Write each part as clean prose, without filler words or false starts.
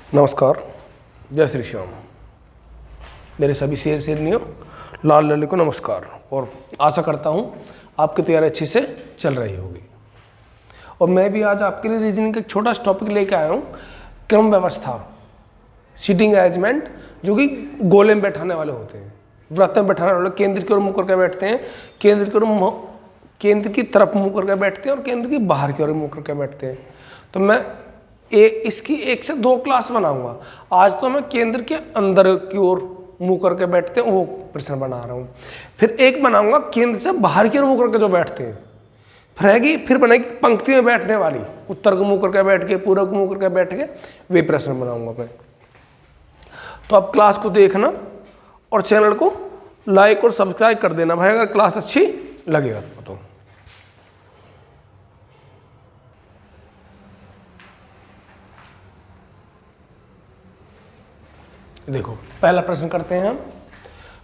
नमस्कार, जय श्री श्याम। मेरे सभी शेर शेरनियों, लाल लल्ले को नमस्कार। और आशा करता हूँ आपकी तैयारी अच्छे से चल रही होगी। और मैं भी आज आपके लिए रीजनिंग का एक छोटा सा टॉपिक लेके आया हूँ, क्रम व्यवस्था, सीटिंग अरेंजमेंट, जो कि गोले में बैठाने वाले होते हैं, वृत्त में बैठाने वाले, केंद्र की ओर मुँह करके बैठते हैं, केंद्र की तरफ मुँह करके बैठते हैं और केंद्र की बाहर की ओर मुँह करके बैठते हैं। तो मैं इसकी 1 से 2 क्लास बनाऊंगा। आज तो मैं केंद्र के अंदर की ओर मुंह करके बैठते हैं वो प्रश्न बना रहा हूँ। फिर एक बनाऊंगा केंद्र से बाहर की ओर मुंह करके जो बैठते हैं। फिर बनेगी पंक्ति में बैठने वाली, उत्तर को मुंह करके बैठ के, पूर्व को मुंह करके बैठ के, वे प्रश्न बनाऊंगा मैं। तो आप क्लास को देखना और चैनल को लाइक और सब्सक्राइब कर देना भाई, अगर क्लास अच्छी लगेगा तो। देखो, पहला प्रश्न करते हैं हम।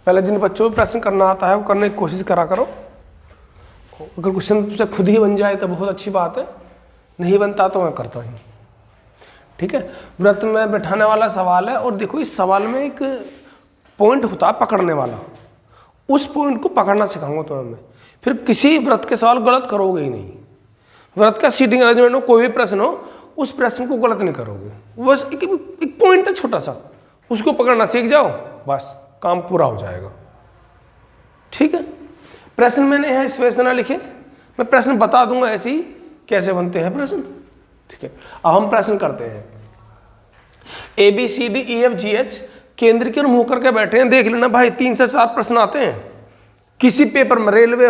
पहले जिन बच्चों को प्रश्न करना आता है वो करने की कोशिश करा करो। अगर क्वेश्चन से खुद ही बन जाए तो बहुत अच्छी बात है, नहीं बनता तो मैं करता हूँ। ठीक है, व्रत में बैठाने वाला सवाल है। और देखो, इस सवाल में एक पॉइंट होता है पकड़ने वाला, उस पॉइंट को पकड़ना सिखाऊंगा तुम्हें मैं। फिर किसी व्रत के सवाल गलत करोगे ही नहीं। व्रत का सीटिंग अरेंजमेंट में कोई भी प्रश्न हो, उस प्रश्न को गलत नहीं करोगे। बस एक पॉइंट है छोटा सा, उसको पकड़ना सीख जाओ, बस काम पूरा हो जाएगा। ठीक है, प्रश्न मैंने यहाँ स्पेस ना लिखे, मैं प्रश्न बता दूंगा ऐसे ही कैसे बनते हैं प्रश्न। ठीक है, अब हम प्रश्न करते हैं। ABCDEFGH केंद्र की ओर मुंह करके बैठे हैं। देख लेना भाई, 3 से 4 प्रश्न आते हैं किसी पेपर में। रेलवे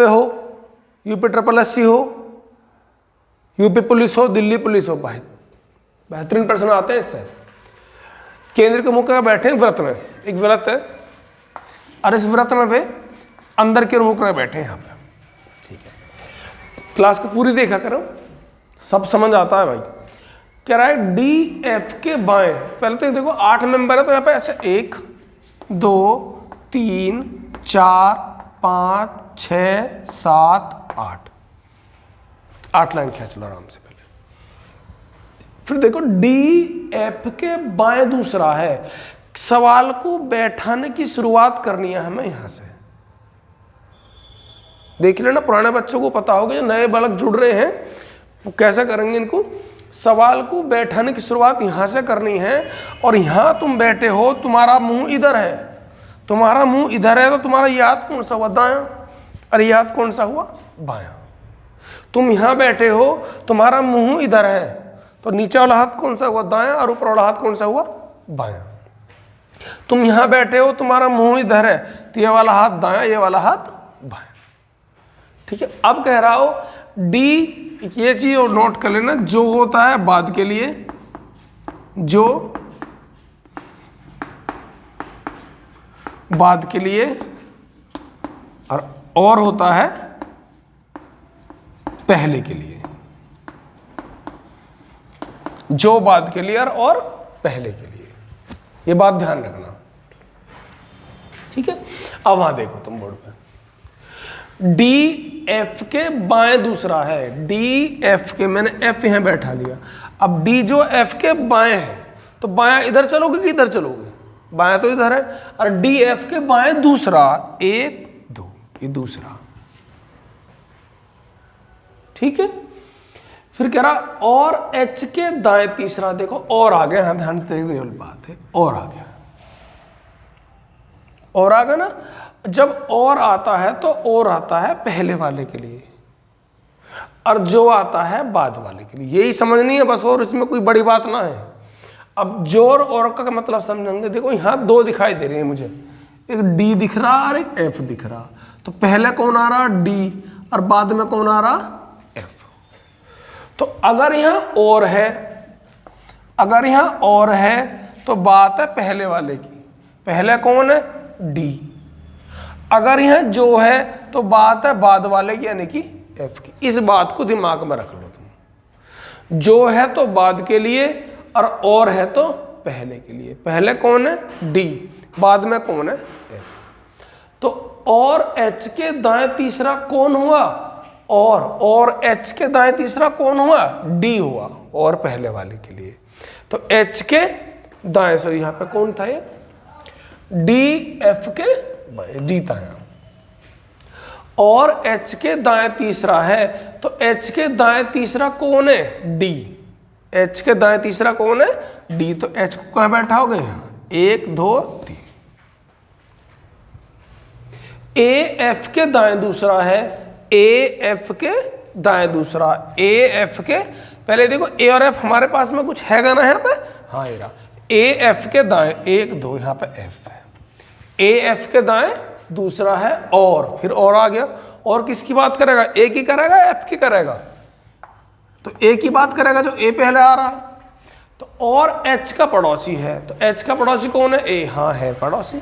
हो, UPSSC हो, यूपी पुलिस हो, दिल्ली पुलिस हो, भाई बेहतरीन प्रश्न आते हैं इससे। केंद्र के मुंह करके बैठे हैं व्रत में, एक व्रत है और इस व्रत में वे अंदर के मुंह करके बैठे हैं यहाँ पे। ठीक है, क्लास को पूरी देखा करो, सब समझ आता है भाई। कह रहा है DF के बाएं, पहले तो देखो 8 मेंबर है, तो यहाँ पे ऐसे 1 2 3 4 5 6 7 8 लाइन खींच लो आराम से। फिर देखो DF के बाएं दूसरा है। सवाल को बैठाने की शुरुआत करनी है हमें यहां से। देख लेना, पुराने बच्चों को पता होगा, जो नए बालक जुड़ रहे हैं वो कैसे करेंगे इनको। सवाल को बैठाने की शुरुआत यहां से करनी है। और यहां तुम बैठे हो, तुम्हारा मुंह इधर है, तुम्हारा मुंह इधर है, तो तुम्हारा ये हाथ कौन सा हुआ? दायां। और ये हाथ कौन सा हुआ? बायां। तुम यहां बैठे हो, तुम्हारा मुंह इधर है, तो नीचे वाला हाथ कौन सा हुआ? दायां। और ऊपर वाला हाथ कौन सा हुआ? बायां। तुम यहां बैठे हो, तुम्हारा मुंह इधर है, तो ये वाला हाथ दायां, ये वाला हाथ बायां। ठीक है, अब कह रहा हो डी, ये चीज और नोट कर लेना, जो होता है बाद के लिए, जो बाद के लिए, और होता है पहले के लिए। जो बाद के लिए और पहले के लिए, ये बात ध्यान रखना। ठीक है, अब वहां देखो तुम बोर्ड पे, DF के बाएं दूसरा है। DF के, मैंने F यहां बैठा लिया। अब D जो F के बाएं है, तो बायां इधर चलोगे कि इधर चलोगे? बायां तो इधर है। और DF के बाएं दूसरा, 1 2, ये दूसरा। ठीक है, फिर कह रहा और H के दाएं तीसरा। देखो और आ गया, ध्यान देने वाली बात है, और आ गया, और आ गया ना। जब और आता है तो और आता है पहले वाले के लिए, और जो आता है बाद वाले के लिए। यही समझनी है बस, और इसमें कोई बड़ी बात ना है। अब जो और का मतलब समझेंगे। देखो यहाँ 2 दिखाई दे रहे हैं मुझे, एक D दिख रहा और एक F दिख रहा। तो पहले कौन आ रहा? D, और बाद में कौन आ रहा? तो अगर यहां और है, अगर यहां और है तो बात है पहले वाले की। पहले कौन है? D। अगर यहां जो है तो बात है बाद वाले की, यानी कि F की। इस बात को दिमाग में रख लो तुम। जो है तो बाद के लिए, और है तो पहले के लिए। पहले कौन है? D, बाद में कौन है? F। तो और H के दाएं तीसरा कौन हुआ? और H के दाएं तीसरा कौन हुआ? D हुआ। और पहले वाले के लिए। तो H के दाएं, सॉरी यहाँ पे कौन था ये, डी एफ के बाएं, डी था यहाँ, और H के दाएं तीसरा है, तो H के दाएं तीसरा कौन है, D। H के दाएं तीसरा कौन है, D। तो H को कहाँ बैठा होगा, यहाँ 1 2 3। AF के दाएं दूसरा है, AF के दाएं दूसरा, AF के, पहले देखो A और F हमारे पास में कुछ हैगा ना यहाँ पे, हाँ ये रहा, AF के दाएं 1 2, यहाँ पे F है, AF के दाएं दूसरा है, और फिर और आ गया, और किसकी बात करेगा, A की करेगा, F की करेगा, तो A की बात करेगा जो A पहले आ रहा, तो और H का पड़ोसी है, तो H का पड़ोसी कौन है, A, हाँ है पड़ोसी,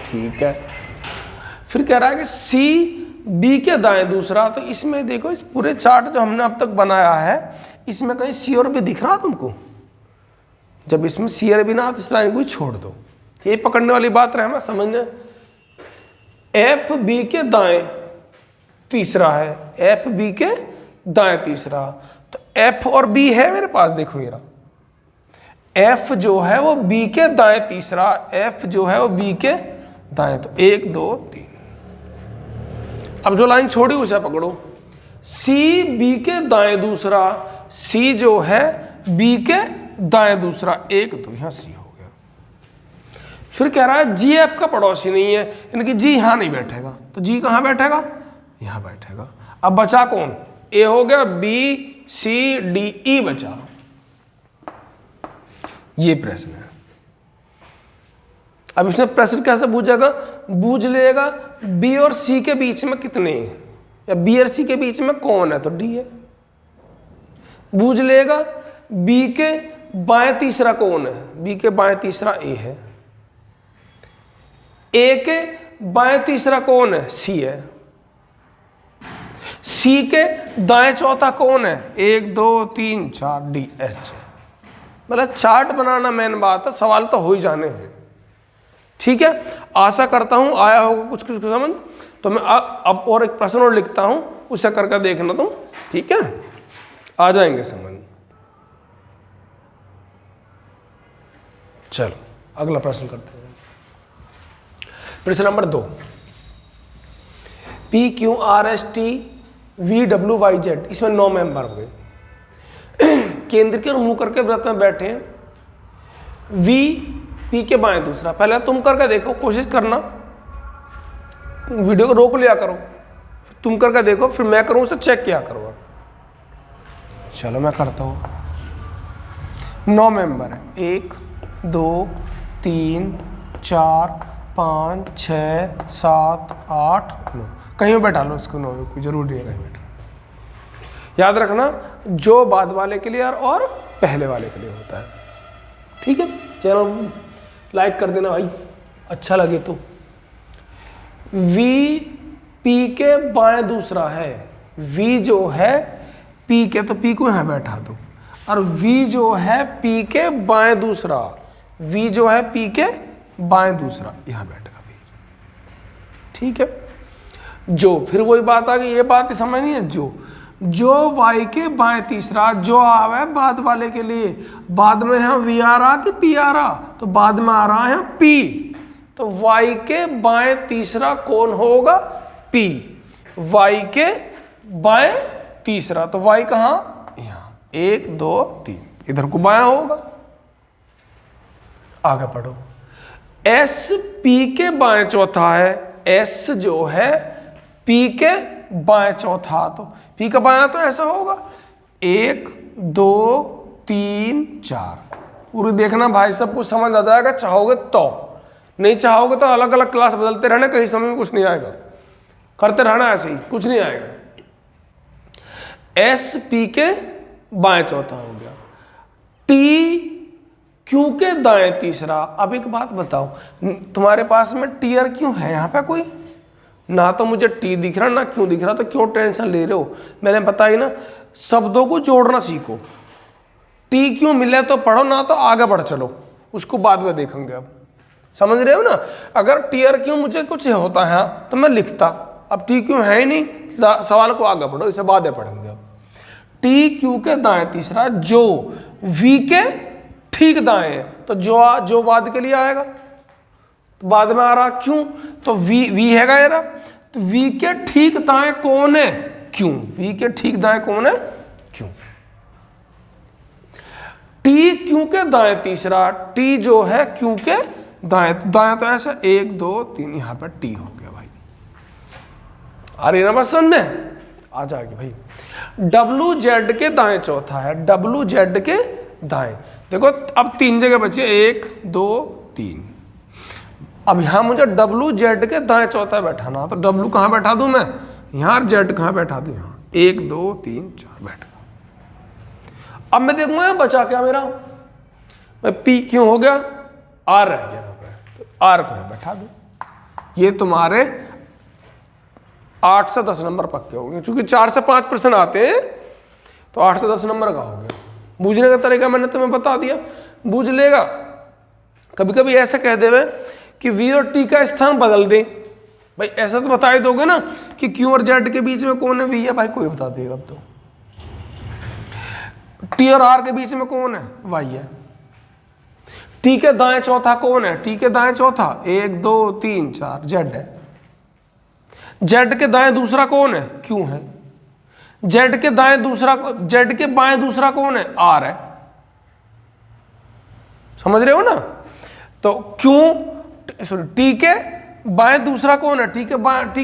ठीक है। फिर कह रहा है कि C B के दाएं दूसरा, तो इसमें देखो इस पूरे चार्ट जो हमने अब तक बनाया है, इसमें कहीं C और B दिख रहा तुमको, जब इसमें C और B ना, तो इस लाइन को छोड़ दो, ये पकड़ने वाली बात रहे ना, समझने। F B के दाएं तीसरा है, F B के दाएं तीसरा, तो F और B है मेरे पास, देखो ये रहा, F जो है वो B के दाएं तीसरा, F जो है वो B के दाएं, तो 1 2 3। अब जो लाइन छोड़ी उसे पकड़ो, C B के दाएं दूसरा, C जो है B के दाएं दूसरा, 1 2, यहाँ C हो गया। फिर कह रहा है G F का पड़ोसी नहीं है, यानी कि G यहाँ नहीं बैठेगा, तो G कहाँ बैठेगा, यहाँ बैठेगा। अब बचा कौन, A हो गया, B C D E बचा, ये प्रश्न है। अब इसमें प्रश्न कैसे पूछेगा, बूझ लेगा B और C के बीच में कितने हैं, या B और C के बीच में कौन है, तो D है। बूझ लेगा B के बाएं तीसरा कौन है, B के बाएं तीसरा A है, A के बाएं तीसरा कौन है, C है, C के दाएं चौथा कौन है, 1 2 3 4 D H है। मतलब चार्ट बनाना मेन बात है, सवाल तो हो ही जाने हैं, ठीक है। आशा करता हूं आया होगा कुछ कुछ समझ। तो मैं अब और एक प्रश्न और लिखता हूं, उसे करके देखना तुम, ठीक है, आ जाएंगे समझ। चलो अगला प्रश्न करते हैं, प्रश्न number 2। P Q R S T V W Y Z, इसमें 9 मेंबर हो गए, केंद्र की ओर मुंह करके व्रत में बैठे हैं, V P के बाएं दूसरा, पहले तुम करके देखो, कोशिश करना, वीडियो को रोक लिया करो, तुम करके देखो, फिर मैं करूं उसे चेक किया करो। चलो मैं करता हूं। 9 मेंबर है, 1 2 3 4 5 6 7 8 9, कहीं बैठा लो इसको, 9 कोई जरूरी है कहीं बैठा। याद रखना जो बाद वाले के लिए और पहले वाले के लिए होता है, ठीक है। चैनल लाइक कर देना भाई, अच्छा लगे तो। V P के बाएं दूसरा है, V जो है P के, तो P को यहां बैठा दो, और V जो है P के बाएं दूसरा, V जो है P के बाएं दूसरा, यहां बैठेगा V, ठीक है। जो, फिर वही बात आ गई, ये बात समझ नहीं है, जो Y के बाएं तीसरा, जो आवा है बाद वाले के लिए, बाद में यहाँ V आ रहा कि P आ रहा, तो बाद में आ रहा है P, तो Y के बाएं तीसरा कौन होगा, P, Y के बाएं तीसरा, तो Y कहाँ, यहाँ 1 2 3, इधर को बायां होगा। आगे पढ़ो, S P के बाएं चौथा है, S जो है P के बाएं चौथा, तो P का बायां तो ऐसा होगा, 1 2 3 4, पूरी देखना भाई, सब कुछ समझ आ जाएगा, चाहोगे तो, नहीं चाहोगे तो अलग अलग क्लास बदलते रहना, कहीं समझ में कुछ नहीं आएगा, करते रहना ऐसे ही, कुछ नहीं आएगा। S P के बाएं चौथा हो गया, T Q के दाएं तीसरा। अब एक बात बताओ, तुम्हारे पास में T और Q है यहाँ पे कोई, ना तो मुझे T दिख रहा ना Q दिख रहा, तो क्यों टेंशन ले रहे हो, मैंने बताई ना, शब्दों को जोड़ना सीखो, T Q मिले तो पढ़ो, ना तो आगे बढ़ चलो, उसको बाद में देखेंगे। अब समझ रहे हो ना, अगर T और Q मुझे कुछ होता है तो मैं लिखता, अब T Q है ही नहीं, सवाल को आगे बढ़ो, इसे बाद में पढ़ेंगे। अब टी क्यू के दाएं तीसरा जो वी के ठीक दाएं है, तो जो बाद के लिए आएगा, तो बाद में आ रहा क्यों, तो वी हैगा ये रहा, तो वी के ठीक दाएं कौन है, क्यों, वी के ठीक दाएं कौन है, क्यों। टी क्यू के दाएं तीसरा, टी जो है क्यू के दाएं तो ऐसा 1 2 3 यहां पर टी हो गया भाई। आ रही ना बस समझ में, आ जाएगी भाई। डब्लू जेड के दाएं चौथा है, डब्लू जेड के दाएं, देखो अब 3 जगह बचे, 1 2 3। अब यहां मुझे डब्लू जेड के दाएं चौथा बैठाना, तो डब्लू कहां बैठा दूं मैं, यहां, जेड कहां बैठा दूं, यहां 1 2 3 4 बैठ। अब मैं देखूंगा बचा क्या मेरा, मैं पी क्यों हो गया, आर रह गया यहाँ पे, तो आर को बैठा दो। ये तुम्हारे 8 से 10 नंबर पक्के हो गए, क्योंकि 4 से 5 प्रश्न आते हैं, तो 8 से 10 नंबर का हो गया। बूझने का तरीका मैंने तुम्हें बता दिया, बूझ लेगा। कभी कभी ऐसा कह देवे कि वी और टी का स्थान बदल दे, भाई ऐसा तो बता ही दोगे ना कि क्यू और जेड के बीच में कौन है, वी है, भाई कोई बता देगा। अब तो टी और आर के बीच में कौन है, वाई है। टी के दाएं चौथा कौन है, टी के दाएं चौथा 1 2 3 4 जेड है। जेड के दाएं दूसरा कौन है, क्यू है। जेड के दाएं दूसरा, जेड के बाएं दूसरा कौन है, आर है। समझ रहे हो ना, तो क्यू सॉरी टी के बाएं दूसरा कौन है, टी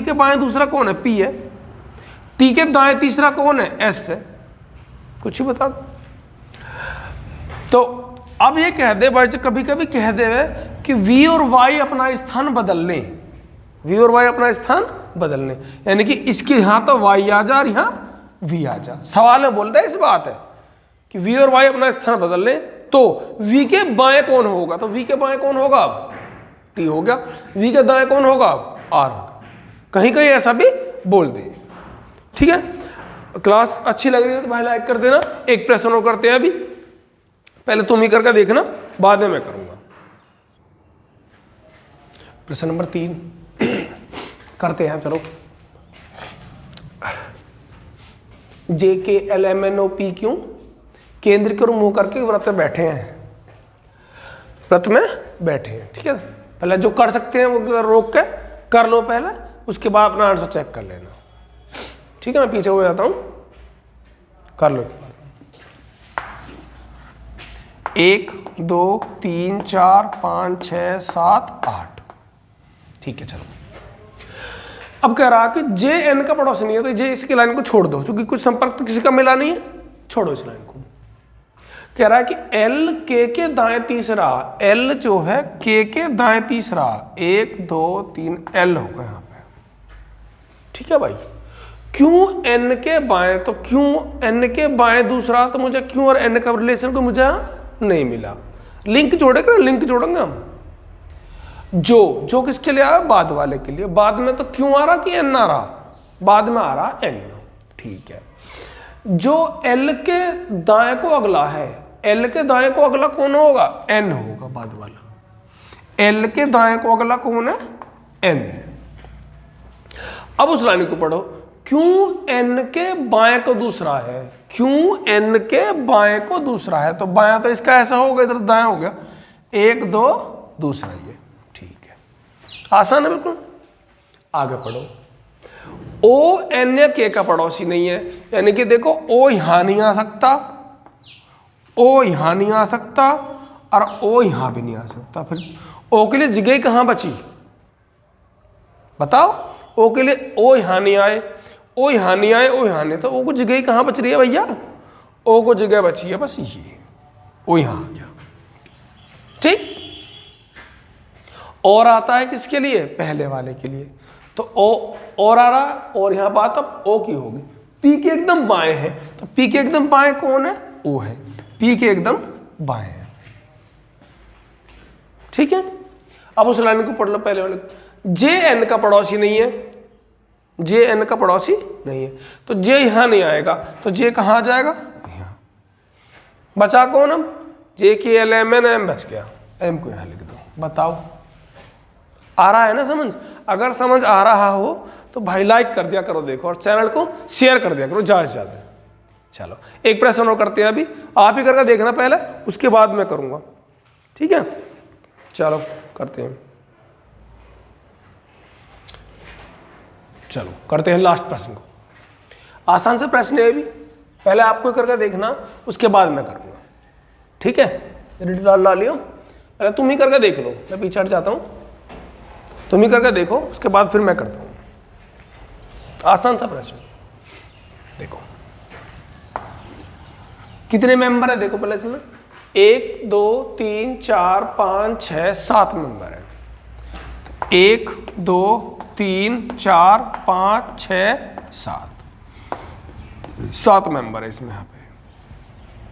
के बाएं दूसरा कौन है, पी है। टी के दाएं तीसरा कौन है, एस है। कुछ ही बता दो। तो अब ये कह दे भाई, कभी कभी कह दे कि वी और वाई अपना स्थान बदल लें, वी और वाई अपना स्थान बदल लें, यानी कि इसके यहां तो वाई आ जा और यहां वी आ जा। सवाल में बोलता है इस बात है कि वी और वाई अपना स्थान बदल लें, तो वी के बाएं कौन होगा, तो वी के बाएं कौन होगा, अब टी हो गया। वी के दाएं कौन होगा, अब आर होगा। कहीं कहीं ऐसा भी बोल दे, ठीक है। क्लास अच्छी लग रही है तो भाई लाइक कर देना। एक प्रश्न और करते हैं, अभी पहले तुम ही करके देखना, बाद में मैं करूंगा। प्रश्न नंबर 3 करते हैं, चलो। J K L M N O P Q केंद्र की ओर मुंह करके व्रत में बैठे हैं, व्रत में बैठे हैं, ठीक है। पहले जो कर सकते हैं वो रोक के कर लो पहले, उसके बाद अपना आंसर चेक कर लेना, ठीक है। मैं पीछे हो जाता हूं, कर लो। 1 2 3 4 5 6 7 8, ठीक है। चलो, अब कह रहा कि जे एन का पड़ोसी नहीं है, तो जे इसकी लाइन को छोड़ दो, क्योंकि कुछ संपर्क तो किसी का मिला नहीं है, छोड़ो इस लाइन को। कह रहा है कि एल के दाएं तीसरा, एल जो है के दाएं तीसरा 1 2 3 एल होगा यहाँ पे, ठीक है भाई। क्यों एन के बाएं, तो क्यों एन के बाएं दूसरा, तो मुझे क्यों और एन का रिलेशन को मुझे नहीं मिला। लिंक जोड़ेगा, लिंक जोड़ेंगे हम। जो किसके लिए आया, बाद वाले के लिए। बाद में तो क्यों आ रहा कि एन आ रहा, बाद में आ रहा एन, ठीक है। जो एल के दाएं को अगला है, एल के दाएं को अगला कौन होगा, एन होगा, बाद वाला। एल के दाएं को अगला कौन है, एन है। अब उस लाइन को पढ़ो, क्यों एन के बाएं को दूसरा है, क्यों एन के बाएं को दूसरा है, तो बायां तो इसका ऐसा होगा, इधर दाएं हो गया, 1 2 दूसरा ही है, ठीक है। आसान है बिल्कुल। आगे पढ़ो। ओ एन या के का पड़ोसी नहीं है, यानी कि देखो ओ यहां नहीं आ सकता, ओ यहां नहीं आ सकता, और ओ यहां भी नहीं आ सकता। फिर ओ के लिए जगह कहां बची, बताओ। ओ के लिए ओ यहां नहीं आए, ओ यहां नहीं आए, ओ यहां नहीं, तो ओ को जगह कहां बच रही है भैया, ओ को जगह बची है बस ये, ओ यहां आ गया, ठीक। और आता है किसके लिए, पहले वाले के लिए, तो ओ और आ रहा, और यहां बात अब ओ की होगी। पी के एकदम बाएं है, तो पी के एकदम बाएं कौन है, ओ है, पी के एकदम बाएं है, ठीक है। अब उस लाइन को पढ़ लो, पहले वाले को। जे एन का पड़ोसी नहीं है, जे एन का पड़ोसी नहीं है, तो जे यहां नहीं आएगा, तो जे कहां जाएगा, यहां। बचा कौन, हम जे K L M N, M बच गया, एम को यहां लिख दो। बताओ, आ रहा है ना समझ। अगर समझ आ रहा हो तो भाई लाइक कर दिया करो, देखो, और चैनल को शेयर कर दिया करो ज़्यादा से ज़्यादा, चलो एक प्रश्न और करते हैं, अभी आप ही करके देखना पहले, उसके बाद मैं करूँगा, ठीक है। चलो करते हैं, चलो करते हैं लास्ट प्रश्न को। आसान से प्रश्न है भी, पहले आपको करके देखना, उसके बाद मैं करूँगा, ठीक है। रेडी ला लियो, पहले तुम ही करके देख लो, मैं पीछे हट जाता हूँ, तुम ही करके देखो, उसके बाद फिर मैं करता हूँ। आसान सा प्रश्न देखो, कितने मेंबर है देखो पहले इसमें, 1 2 3 4 5 6 7 मेंबर है। 1 2 3 4 5 6 7 मेंबर है इसमें यहाँ पे,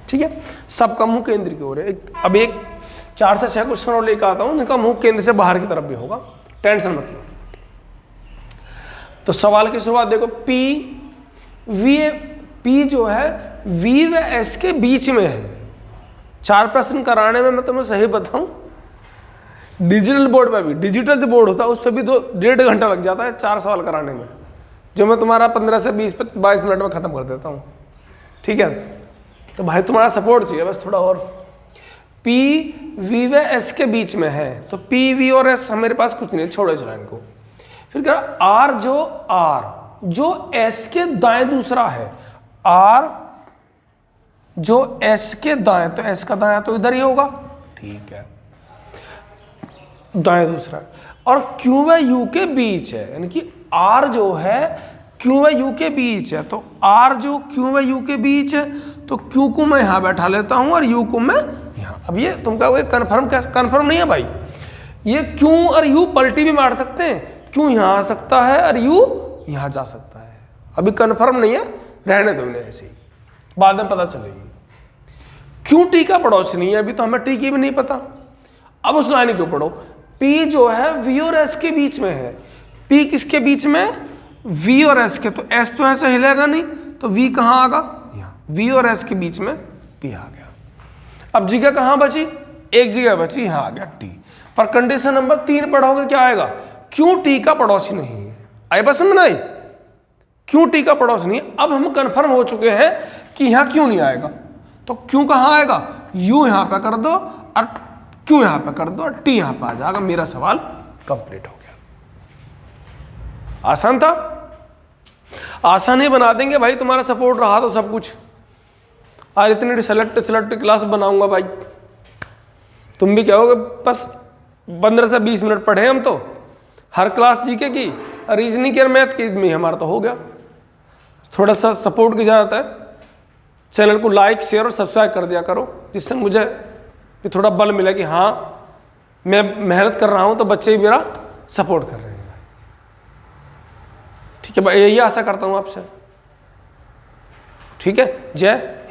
ठीक है। सबका मुंह केंद्र की ओर है। अब एक 4 से 6 क्वेश्चन और लेकर आता हूँ, जिनका मुंह केंद्र से बाहर की तरफ भी होगा, टेंशन मत लो। तो सवाल की शुरुआत देखो, पी जो है वी व एस के बीच में है। 4 प्रश्न कराने में मैं तुम्हें सही बताऊं, डिजिटल बोर्ड पे भी, डिजिटल जो बोर्ड होता है उस पर भी 1.5 घंटा लग जाता है 4 सवाल कराने में, जो मैं तुम्हारा 15 से 20-22 मिनट में खत्म कर देता हूँ, ठीक है। तो भाई तुम्हारा सपोर्ट चाहिए बस थोड़ा और। पी वी व एस के बीच में है, तो पी वी और एस मेरे पास कुछ नहीं है, छोड़ो इस लाइन को। फिर क्या, आर जो एस के दाएं दूसरा है, आर जो एस के दाएं, तो एस का दाएं तो इधर ही होगा, ठीक है, दाएं दूसरा। और क्यू व यू के बीच है, यानी कि आर जो है क्यू व यू के बीच है, तो आर जो क्यू व यू के बीच है, तो क्यू को मैं यहां बैठा लेता हूं और यू को मैं यहां। अब ये तुम कहोगे कंफर्म नहीं है भाई, ये क्यू और यू पलटी भी मार सकते हैं, क्यू यहां आ सकता है और यू यहां जा सकता है, अभी कंफर्म नहीं है, रहने दो इन्हें ऐसे ही, बाद में पता चलेगी। क्यों टी का पड़ोसी नहीं है, अभी तो हमें टी की भी नहीं पता। अब उस लाइन को पढ़ो, पी जो है वी और एस के बीच में है। पी किसके बीच में, वी और एस के, तो एस तो ऐसे हिलेगा नहीं, तो वी कहां आगा, वी और एस के बीच में पी आ गया। अब जगह कहां बची, एक जगह बची, यहां आ गया टी। पर कंडीशन नंबर 3 पढ़ोगे क्या आएगा, क्यों टी का पड़ोसी नहीं है। आई बात समझ में आई, क्यों टी का पड़ोसी नहीं है। अब हम कंफर्म हो चुके हैं कि यहां क्यों नहीं आएगा, तो क्यों कहां आएगा, यू यहां पे कर दो और क्यों यहां पे कर दो और टी यहां पे आ जाएगा, मेरा सवाल कंप्लीट हो गया। आसान था, आसान ही बना देंगे भाई, तुम्हारा सपोर्ट रहा तो सब कुछ। आज इतनी सेलेक्ट क्लास बनाऊंगा भाई, तुम भी कहोगे बस 15 से 20 मिनट पढ़े हम, तो हर क्लास जीके की, रीजनिंग की और मैथ की में हमारा तो हो गया। थोड़ा सा सपोर्ट की ज़रूरत है, चैनल को लाइक शेयर और सब्सक्राइब कर दिया करो, जिससे मुझे भी थोड़ा बल मिला कि हाँ मैं मेहनत कर रहा हूँ तो बच्चे भी मेरा सपोर्ट कर रहे हैं, ठीक है भाई। यही आशा करता हूँ आपसे, ठीक है। जय